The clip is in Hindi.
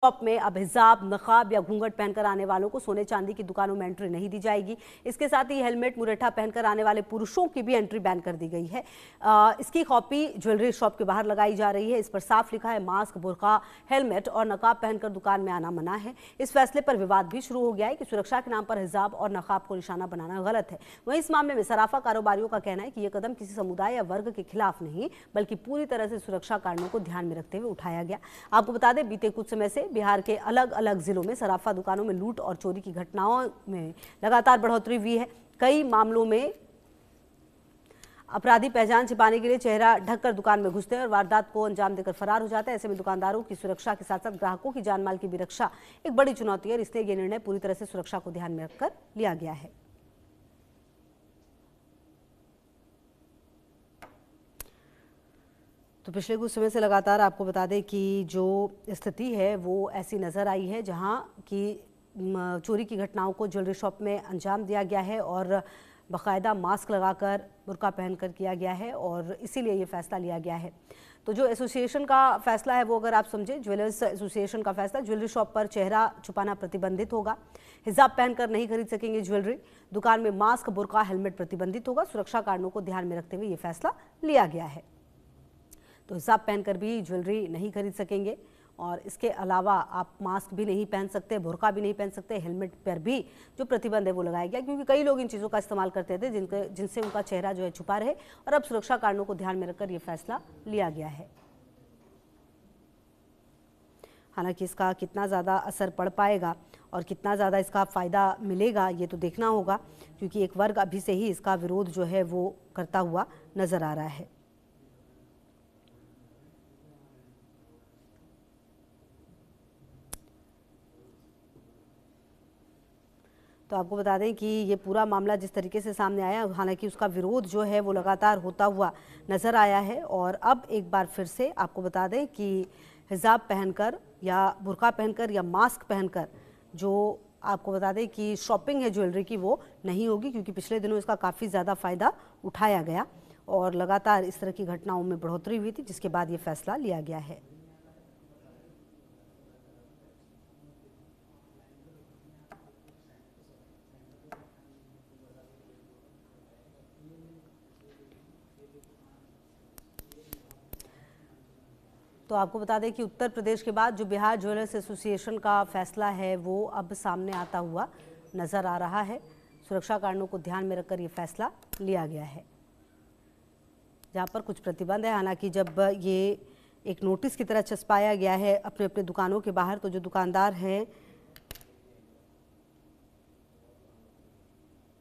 शॉप में अब हिजाब, नकाब या घूंघट पहनकर आने वालों को सोने चांदी की दुकानों में एंट्री नहीं दी जाएगी। इसके साथ ही हेलमेट, मुरेठा पहनकर आने वाले पुरुषों की भी एंट्री बैन कर दी गई है। इसकी कॉपी ज्वेलरी शॉप के बाहर लगाई जा रही है। इस पर साफ लिखा है मास्क, बुर्का, हेलमेट और नकाब पहनकर दुकान में आना मना है। इस फैसले पर विवाद भी शुरू हो गया है कि सुरक्षा के नाम पर हिजाब और नकाब को निशाना बनाना गलत है। वहीं इस मामले में सराफा कारोबारियों का कहना है कि यह कदम किसी समुदाय या वर्ग के खिलाफ नहीं बल्कि पूरी तरह से सुरक्षा कारणों को ध्यान में रखते हुए उठाया गया। आपको बता दें, बीते कुछ समय से बिहार के अलग अलग जिलों में सराफा दुकानों में लूट और चोरी की घटनाओं में लगातार बढ़ोतरी हुई है। कई मामलों में अपराधी पहचान छिपाने के लिए चेहरा ढककर दुकान में घुसते हैं और वारदात को अंजाम देकर फरार हो जाते हैं। ऐसे में दुकानदारों की सुरक्षा के साथ साथ ग्राहकों की जान माल की भी रक्षा एक बड़ी चुनौती है। इसलिए यह निर्णय पूरी तरह से सुरक्षा को ध्यान में रखकर लिया गया है। तो पिछले कुछ समय से लगातार आपको बता दें कि जो स्थिति है वो ऐसी नज़र आई है जहां कि चोरी की घटनाओं को ज्वेलरी शॉप में अंजाम दिया गया है और बाकायदा मास्क लगाकर, बुर्का पहनकर किया गया है और इसीलिए ये फैसला लिया गया है। तो जो एसोसिएशन का फैसला है वो अगर आप समझें, ज्वेलर्स एसोसिएशन का फैसला, ज्वेलरी शॉप पर चेहरा छुपाना प्रतिबंधित होगा, हिजाब पहनकर नहीं खरीद सकेंगे ज्वेलरी, दुकान में मास्क, बुर्का, हेलमेट प्रतिबंधित होगा। सुरक्षा कारणों को ध्यान में रखते हुए ये फैसला लिया गया है। तो हिजाब पहनकर भी ज्वेलरी नहीं खरीद सकेंगे और इसके अलावा आप मास्क भी नहीं पहन सकते, बुर्का भी नहीं पहन सकते, हेलमेट पर भी जो प्रतिबंध है वो लगाया गया, क्योंकि कई लोग इन चीज़ों का इस्तेमाल करते थे जिनसे उनका चेहरा जो है छुपा रहे और अब सुरक्षा कारणों को ध्यान में रखकर ये फैसला लिया गया है। हालांकि इसका कितना ज़्यादा असर पड़ पाएगा और कितना ज़्यादा इसका फ़ायदा मिलेगा ये तो देखना होगा, क्योंकि एक वर्ग अभी से ही इसका विरोध जो है वो करता हुआ नज़र आ रहा है। तो आपको बता दें कि ये पूरा मामला जिस तरीके से सामने आया, हालांकि उसका विरोध जो है वो लगातार होता हुआ नज़र आया है और अब एक बार फिर से आपको बता दें कि हिजाब पहनकर या बुर्का पहनकर या मास्क पहनकर जो आपको बता दें कि शॉपिंग है ज्वेलरी की वो नहीं होगी, क्योंकि पिछले दिनों इसका काफ़ी ज़्यादा फ़ायदा उठाया गया और लगातार इस तरह की घटनाओं में बढ़ोतरी हुई थी, जिसके बाद ये फैसला लिया गया है। तो आपको बता दें कि उत्तर प्रदेश के बाद जो बिहार ज्वेलर्स एसोसिएशन का फैसला है वो अब सामने आता हुआ नज़र आ रहा है। सुरक्षा कारणों को ध्यान में रखकर ये फैसला लिया गया है, जहाँ पर कुछ प्रतिबंध है। हालांकि जब ये एक नोटिस की तरह छपवाया गया है अपने अपने दुकानों के बाहर, तो जो दुकानदार हैं